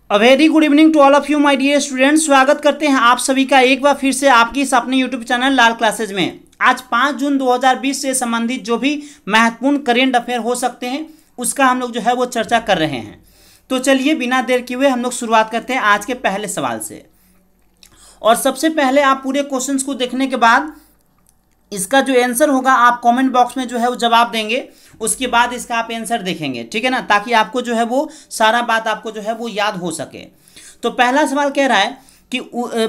A very good evening to all of you my dear students. स्वागत करते हैं आप सभी का एक बार फिर से आपकी इस अपने यूट्यूब चैनल लाल क्लासेज में। आज 5 जून 2020 से संबंधित जो भी महत्वपूर्ण करेंट अफेयर हो सकते हैं उसका हम लोग जो है वो चर्चा कर रहे हैं। तो चलिए बिना देर किए हुए हम लोग शुरुआत करते हैं आज के पहले सवाल से। और सबसे पहले आप पूरे क्वेश्चंस को देखने के बाद इसका जो आंसर होगा आप कमेंट बॉक्स में जो है वो जवाब देंगे। उसके बाद इसका आप आंसर देखेंगे, ठीक है ना, ताकि आपको जो है वो सारा बात आपको जो है वो याद हो सके। तो पहला सवाल कह रहा है कि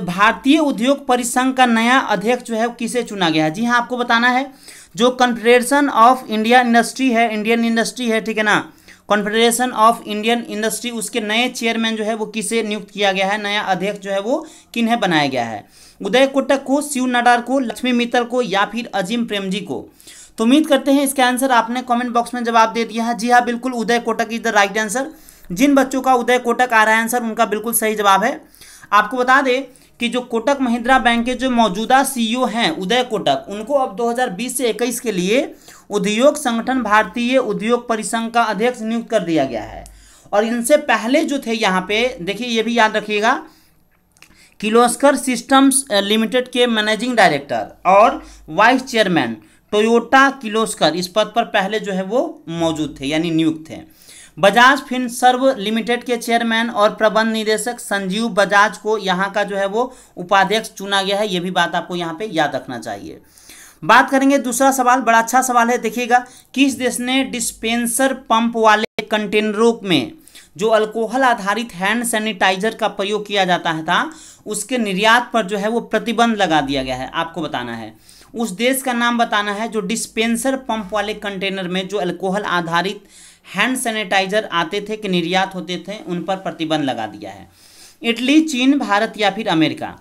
भारतीय उद्योग परिसंघ का नया अध्यक्ष जो है किसे चुना गया है। जी हाँ, आपको बताना है जो कॉन्फेडरेशन ऑफ इंडिया इंडस्ट्री है, इंडियन इंडस्ट्री है, ठीक है ना, कॉन्फेडरेशन ऑफ इंडियन इंडस्ट्री, उसके नए चेयरमैन जो है वो किसे नियुक्त किया गया है, नया अध्यक्ष जो है वो किन्हें बनाया गया है। उदय कोटक को, शिव नाडार को, लक्ष्मी मित्तल को या फिर अजीम प्रेमजी को। तो उम्मीद करते हैं इसका आंसर आपने कमेंट बॉक्स में जवाब दे दिया है। जी हाँ, बिल्कुल Uday Kotak is the right answer. जिन बच्चों का उदय कोटक आ रहा है आंसर उनका बिल्कुल सही जवाब है। आपको बता दें कि जो कोटक महिंद्रा बैंक के जो मौजूदा सीईओ हैं उदय कोटक, उनको अब 2020 से 21 के लिए उद्योग संगठन भारतीय उद्योग परिसंघ का अध्यक्ष नियुक्त कर दिया गया है। और इनसे पहले जो थे यहाँ पे देखिए, ये भी याद रखिएगा, किर्लोस्कर सिस्टम्स लिमिटेड के मैनेजिंग डायरेक्टर और वाइस चेयरमैन टोयोटा किर्लोस्कर इस पद पर पहले जो है वो मौजूद थे, यानी नियुक्त थे। बजाज फिनसर्व लिमिटेड के चेयरमैन और प्रबंध निदेशक संजीव बजाज को यहाँ का जो है वो उपाध्यक्ष चुना गया है। ये भी बात आपको यहाँ पे याद रखना चाहिए। बात करेंगे दूसरा सवाल, बड़ा अच्छा सवाल है, देखिएगा। किस देश ने डिस्पेंसर पंप वाले कंटेनरों में जो अल्कोहल आधारित हैंड सैनिटाइजर का प्रयोग किया जाता है था उसके निर्यात पर जो है वो प्रतिबंध लगा दिया गया है। आपको बताना है उस देश का नाम बताना है जो डिस्पेंसर पंप वाले कंटेनर में जो अल्कोहल आधारित हैंड सैनिटाइजर आते थे कि निर्यात होते थे उन पर प्रतिबंध लगा दिया है। इटली, चीन, भारत या फिर अमेरिका।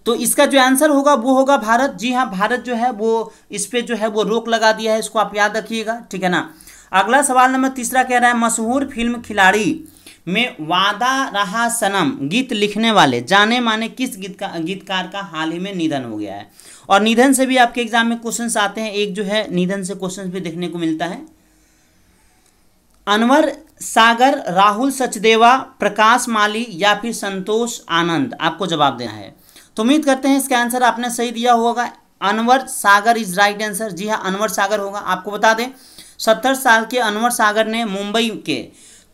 तो इसका जो आंसर होगा वो होगा भारत। जी हाँ, भारत जो है वो इस पे जो है वो रोक लगा दिया है, इसको आप याद रखिएगा, ठीक है ना। अगला सवाल नंबर तीसरा कह रहा है मशहूर फिल्म खिलाड़ी में वादा रहा सनम गीत लिखने वाले जाने माने किस गीतकार का हाल ही में निधन हो गया है। और निधन से भी आपके एग्जाम में क्वेश्चंस आते हैं, एक जो है निधन से क्वेश्चंस भी देखने को मिलता है। अनवर सागर, राहुल सचदेवा, प्रकाश माली या फिर संतोष आनंद, आपको जवाब देना है। तो उम्मीद करते हैं इसका आंसर आपने सही दिया होगा। अनवर सागर इज राइट आंसर। जी हाँ, अनवर सागर होगा। आपको बता दें 70 साल के अनवर सागर ने मुंबई के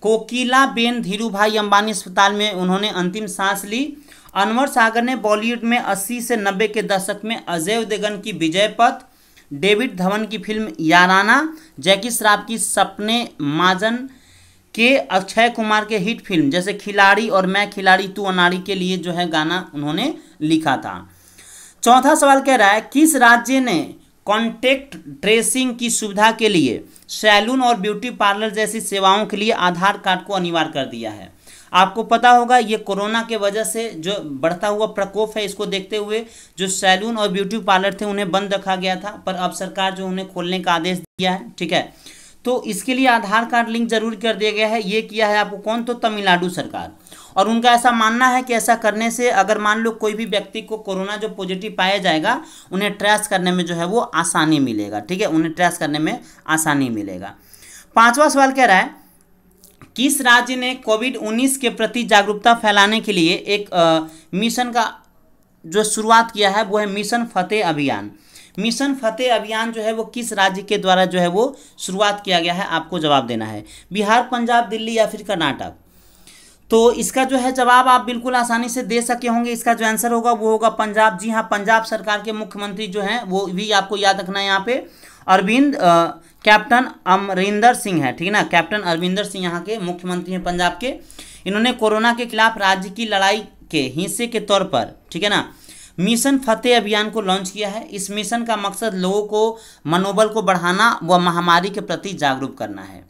कोकिलाबेन धीरूभाई अंबानी अस्पताल में उन्होंने अंतिम सांस ली। अनवर सागर ने बॉलीवुड में 80 से 90 के दशक में अजय देवगन की विजय पथ, डेविड धवन की फिल्म याराना, जैकी श्रॉफ की सपने माजन के, अक्षय कुमार के हिट फिल्म जैसे खिलाड़ी और मैं खिलाड़ी तू अनाड़ी के लिए जो है गाना उन्होंने लिखा था। चौथा सवाल कह रहा है किस राज्य ने कॉन्टैक्ट ट्रेसिंग की सुविधा के लिए सैलून और ब्यूटी पार्लर जैसी सेवाओं के लिए आधार कार्ड को अनिवार्य कर दिया है। आपको पता होगा ये कोरोना के वजह से जो बढ़ता हुआ प्रकोप है इसको देखते हुए जो सैलून और ब्यूटी पार्लर थे उन्हें बंद रखा गया था, पर अब सरकार जो उन्हें खोलने का आदेश दिया है, ठीक है। तो इसके लिए आधार कार्ड लिंक जरूर कर दिया गया है। ये किया है आपको कौन, तो तमिलनाडु सरकार। और उनका ऐसा मानना है कि ऐसा करने से अगर मान लो कोई भी व्यक्ति को कोरोना जो पॉजिटिव पाया जाएगा उन्हें ट्रेस करने में जो है वो आसानी मिलेगा, ठीक है, उन्हें ट्रेस करने में आसानी मिलेगा। पांचवा सवाल कह रहा है किस राज्य ने कोविड-19 के प्रति जागरूकता फैलाने के लिए एक मिशन का जो शुरुआत किया है वो है मिशन फतेह अभियान। मिशन फतेह अभियान जो है वो किस राज्य के द्वारा जो है वो शुरुआत किया गया है, आपको जवाब देना है। बिहार, पंजाब, दिल्ली या फिर कर्नाटक। तो इसका जो है जवाब आप बिल्कुल आसानी से दे सके होंगे। इसका जो आंसर होगा वो होगा पंजाब। जी हाँ, पंजाब सरकार के मुख्यमंत्री जो हैं वो भी आपको याद रखना है यहाँ पे अरविंद कैप्टन अमरिंदर सिंह है, ठीक है ना, कैप्टन अरविंदर सिंह यहाँ के मुख्यमंत्री हैं पंजाब के। इन्होंने कोरोना के खिलाफ राज्य की लड़ाई के हिस्से के तौर पर, ठीक है ना, मिशन फतेह अभियान को लॉन्च किया है। इस मिशन का मकसद लोगों को मनोबल को बढ़ाना व महामारी के प्रति जागरूक करना है।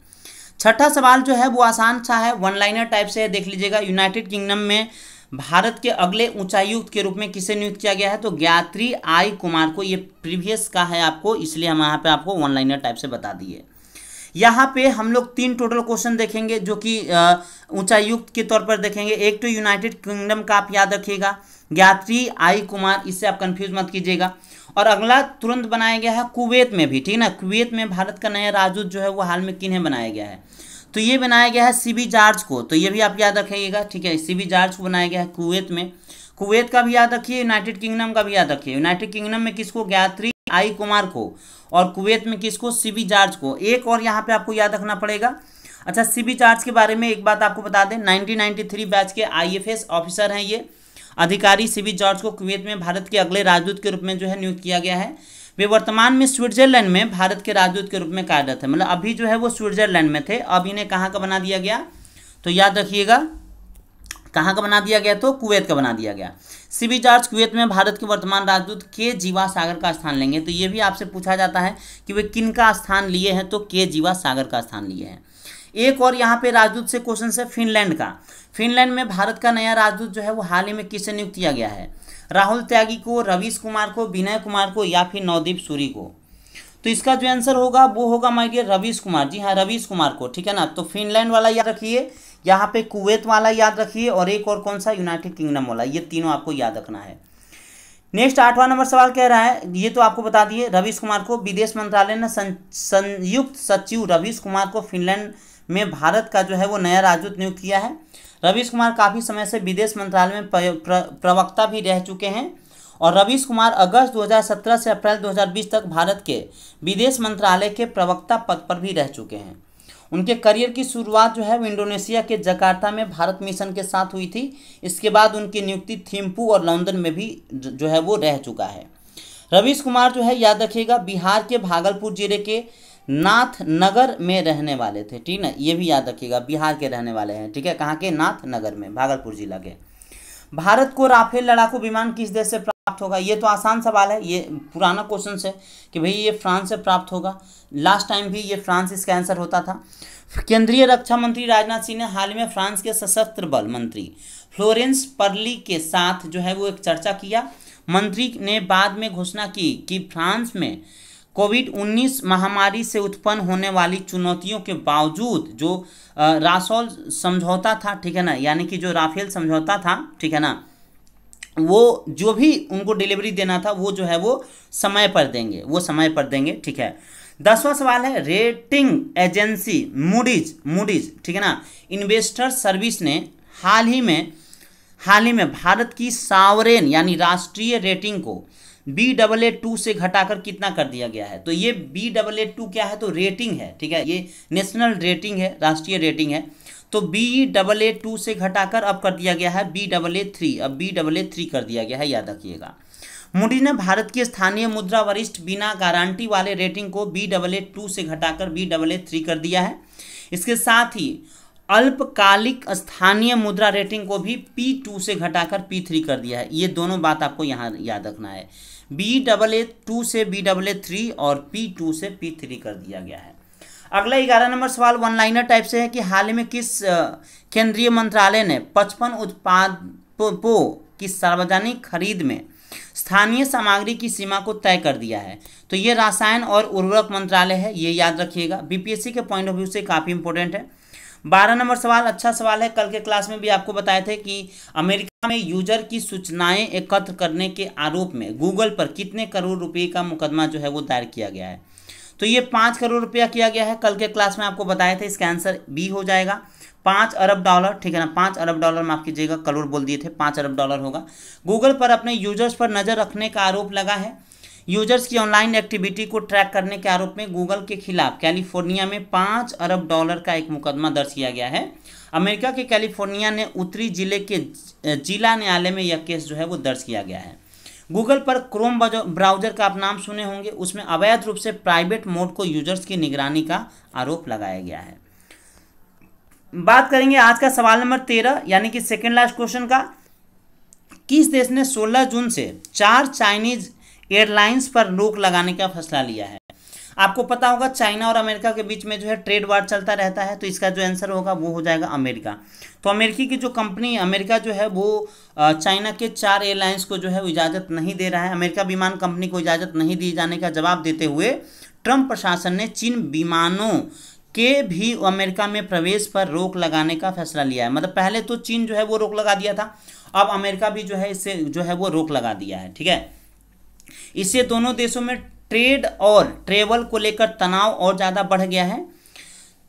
छठा सवाल जो है वो आसान सा है, वन लाइनर टाइप से है, देख लीजिएगा। यूनाइटेड किंगडम में भारत के अगले उच्चायुक्त के रूप में किसे नियुक्त किया गया है, तो गायत्री आई कुमार को। ये प्रीवियस का है आपको, इसलिए हम यहाँ पे आपको वन लाइनर टाइप से बता दिए। यहाँ पे हम लोग 3 टोटल क्वेश्चन देखेंगे जो कि उच्चायुक्त के तौर पर देखेंगे। एक तो यूनाइटेड किंगडम का आप याद रखिएगा, गायत्री आई कुमार, इससे आप कंफ्यूज मत कीजिएगा। और अगला तुरंत बनाया गया है कुवैत में भी, ठीक है ना, कुवैत में भारत का नया राजदूत जो है वो हाल में किन्हें बनाया गया है, तो ये बनाया गया है सीबी जॉर्ज को, तो ये भी आप याद रखिएगा, ठीक है। सीबी जॉर्ज को बनाया गया है कुवैत में, कुवैत का भी याद रखिए, यूनाइटेड किंगडम का भी याद रखिए। यूनाइटेड किंगडम में किसको, गायत्री आई कुमार को, और कुवैत में किसको, सीबी जॉर्ज को। एक और यहाँ पे आपको याद रखना पड़ेगा। अच्छा, सीबी जॉर्ज के बारे में एक बात आपको बता दें, 1993 बैच के IFS ऑफिसर हैं ये अधिकारी। सीबी जॉर्ज को कुवैत में भारत के अगले राजदूत के रूप में जो है नियुक्त किया गया है। वे वर्तमान में स्विट्जरलैंड में भारत के राजदूत के रूप में कार्यरत है, मतलब अभी जो है वो स्विट्जरलैंड में थे, अब इन्हें कहाँ का बना दिया गया, तो याद रखिएगा कहाँ का बना दिया गया, तो कुवैत का बना दिया गया। सीबी जॉर्ज कुवैत में भारत के वर्तमान राजदूत के जीवा सागर का स्थान लेंगे। तो ये भी आपसे पूछा जाता है कि वे किन का स्थान लिए हैं, तो के जीवा सागर का स्थान लिए हैं। एक और यहाँ पे राजदूत से क्वेश्चन है फिनलैंड का। फिनलैंड में भारत का नया राजदूत जो है वो हाल ही में किससे नियुक्त किया गया है, राहुल त्यागी को, रवीश कुमार को, विनय कुमार को, या फिर नवदीप सूरी को। तो इसका जो आंसर होगा वो होगा माय डियर रवीश कुमार, जी हाँ रवीश कुमार को, ठीक है ना। तो फिनलैंड वाला याद रखिए, यहाँ पे कुवैत वाला याद रखिए, और एक और कौन सा, यूनाइटेड किंगडम वाला, ये तीनों आपको याद रखना है। नेक्स्ट 8वां नंबर सवाल कह रहा है, ये तो आपको बता दिए, रवीश कुमार को विदेश मंत्रालय ने संयुक्त सचिव रवीश कुमार को फिनलैंड में भारत का जो है वो नया राजदूत नियुक्त किया है। रवीश कुमार काफ़ी समय से विदेश मंत्रालय में प्रवक्ता भी रह चुके हैं, और रवीश कुमार अगस्त 2017 से अप्रैल 2020 तक भारत के विदेश मंत्रालय के प्रवक्ता पद पर भी रह चुके हैं। उनके करियर की शुरुआत जो है वो इंडोनेशिया के जकार्ता में भारत मिशन के साथ हुई थी। इसके बाद उनकी नियुक्ति थिम्पू और लंदन में भी जो है वो रह चुका है। रवीश कुमार जो है याद रखिएगा बिहार के भागलपुर जिले के नाथनगर में रहने वाले थे, ठीक ना, ये भी याद रखिएगा, बिहार के रहने वाले हैं, ठीक है, कहाँ के, नाथनगर में, भागलपुर जिला के। भारत को राफेल लड़ाकू विमान किस देश से प्राप्त होगा, ये तो आसान सवाल है, ये पुराना क्वेश्चन है कि भाई ये फ्रांस से प्राप्त होगा, लास्ट टाइम भी ये फ्रांस इसका आंसर होता था। केंद्रीय रक्षा मंत्री राजनाथ सिंह ने हाल में फ्रांस के सशस्त्र बल मंत्री फ्लोरेंस पर्ली के साथ जो है वो एक चर्चा किया। मंत्री ने बाद में घोषणा की कि फ्रांस में कोविड-19 महामारी से उत्पन्न होने वाली चुनौतियों के बावजूद जो राफेल समझौता था, ठीक है ना, यानी कि जो राफेल समझौता था, ठीक है ना, वो जो भी उनको डिलीवरी देना था वो जो है वो समय पर देंगे, वो समय पर देंगे, ठीक है। 10वां सवाल है, रेटिंग एजेंसी मूडीज, ठीक है ना, इन्वेस्टर सर्विस ने हाल ही में भारत की सॉवरेन यानी राष्ट्रीय रेटिंग को Baa2 से घटाकर कितना कर दिया गया है। तो ये Baa2 क्या है, तो रेटिंग है, ठीक है, ये नेशनल रेटिंग है, राष्ट्रीय रेटिंग है। तो Baa2 से घटाकर अब कर दिया गया है Baa3, अब Baa3 कर दिया गया है, याद रखिएगा। मूडीज ने भारत की स्थानीय मुद्रा वरिष्ठ बिना गारंटी वाले रेटिंग को Baa2 से घटाकर Baa3 कर दिया है। इसके साथ ही अल्पकालिक स्थानीय मुद्रा रेटिंग को भी P2 से घटाकर P3 कर दिया है। ये दोनों बात आपको यहाँ याद रखना है, Baa2 से Baa3 और P2 से P3 कर दिया गया है। अगला 11 नंबर सवाल वन लाइनर टाइप से है कि हाल ही में किस केंद्रीय मंत्रालय ने 55 उत्पादों की सार्वजनिक खरीद में स्थानीय सामग्री की सीमा को तय कर दिया है। तो ये रसायन और उर्वरक मंत्रालय है, ये याद रखिएगा, बीपीएससी के पॉइंट ऑफ व्यू से काफ़ी इंपॉर्टेंट है। 12 नंबर सवाल अच्छा सवाल है, कल के क्लास में भी आपको बताए थे कि अमेरिका में यूजर की सूचनाएं एकत्र करने के आरोप में गूगल पर कितने करोड़ रुपए का मुकदमा जो है वो दायर किया गया है। तो ये 5 करोड़ रुपया किया गया है, कल के क्लास में आपको बताए थे, इसका आंसर बी हो जाएगा, 5 अरब डॉलर, ठीक है ना, 5 अरब डॉलर माफ कीजिएगा, करोड़ बोल दिए थे, 5 अरब डॉलर होगा। गूगल पर अपने यूजर्स पर नज़र रखने का आरोप लगा है। यूजर्स की ऑनलाइन एक्टिविटी को ट्रैक करने के आरोप में गूगल के खिलाफ कैलिफोर्निया में 5 अरब डॉलर का एक मुकदमा दर्ज किया गया है। अमेरिका के कैलिफोर्निया ने उत्तरी जिले के जिला न्यायालय में यह केस जो है वो दर्ज किया गया है। गूगल पर क्रोम ब्राउजर का आप नाम सुने होंगे, उसमें अवैध रूप से प्राइवेट मोड को यूजर्स की निगरानी का आरोप लगाया गया है। बात करेंगे आज का सवाल नंबर 13 यानी कि सेकेंड लास्ट क्वेश्चन का। किस देश ने 16 जून से 4 चाइनीज एयरलाइंस पर रोक लगाने का फैसला लिया है। आपको पता होगा चाइना और अमेरिका के बीच में जो है ट्रेड वार चलता रहता है, तो इसका जो आंसर होगा वो हो जाएगा अमेरिका। तो अमेरिकी की जो कंपनी अमेरिका जो है वो चाइना के 4 एयरलाइंस को जो है वो इजाज़त नहीं दे रहा है। अमेरिका विमान कंपनी को इजाज़त नहीं दी जाने का जवाब देते हुए ट्रंप प्रशासन ने चीन विमानों के भी अमेरिका में प्रवेश पर रोक लगाने का फैसला लिया है। मतलब पहले तो चीन जो है वो रोक लगा दिया था, अब अमेरिका भी जो है इससे जो है वो रोक लगा दिया है, ठीक है। इससे दोनों देशों में ट्रेड और ट्रेवल को लेकर तनाव और ज़्यादा बढ़ गया है।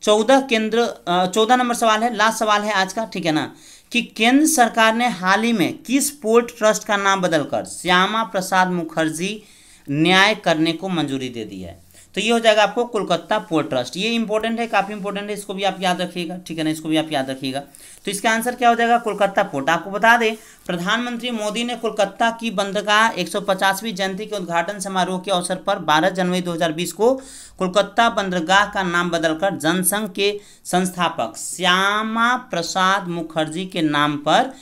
14 नंबर सवाल है, लास्ट सवाल है आज का, ठीक है ना, कि केंद्र सरकार ने हाल ही में किस पोर्ट ट्रस्ट का नाम बदलकर श्यामा प्रसाद मुखर्जी न्याय करने को मंजूरी दे दी है? तो ये हो जाएगा आपको कोलकाता पोर्ट ट्रस्ट। ये इंपॉर्टेंट है, काफ़ी इंपॉर्टेंट है, इसको भी आप याद रखिएगा, ठीक है ना, इसको भी आप याद रखिएगा। तो इसका आंसर क्या हो जाएगा? कोलकाता पोर्ट। आपको बता दें, प्रधानमंत्री मोदी ने कोलकाता की बंदरगाह 150वीं जयंती के उद्घाटन समारोह के अवसर पर 12 जनवरी 2020 को कोलकाता बंदरगाह का नाम बदलकर जनसंघ के संस्थापक श्यामा प्रसाद मुखर्जी के नाम पर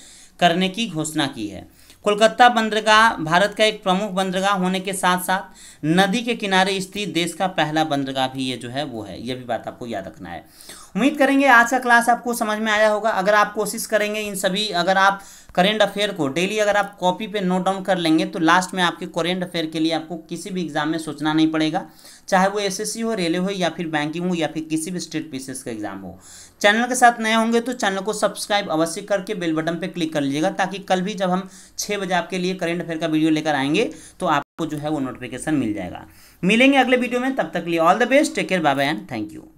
करने की घोषणा की है। कोलकाता बंदरगाह भारत का एक प्रमुख बंदरगाह होने के साथ साथ नदी के किनारे स्थित देश का पहला बंदरगाह भी ये जो है वो है। ये भी बात आपको याद रखना है। उम्मीद करेंगे आज का क्लास आपको समझ में आया होगा। अगर आप कोशिश करेंगे इन सभी, अगर आप करेंट अफेयर को डेली अगर आप कॉपी पे नोट डाउन कर लेंगे तो लास्ट में आपके करेंट अफेयर के लिए आपको किसी भी एग्जाम में सोचना नहीं पड़ेगा, चाहे वो एसएससी हो, रेलवे हो, या फिर बैंकिंग हो, या फिर किसी भी स्टेट पीसीएस का एग्जाम हो। चैनल के साथ नए होंगे तो चैनल को सब्सक्राइब अवश्य करके बेल बटन पे क्लिक कर लीजिएगा, ताकि कल भी जब हम 6 बजे आपके लिए करेंट अफेयर का वीडियो लेकर आएंगे तो आपको जो है वो नोटिफिकेशन मिल जाएगा। मिलेंगे अगले वीडियो में, तब तक के लिए all the best, take care, bye bye and thank you.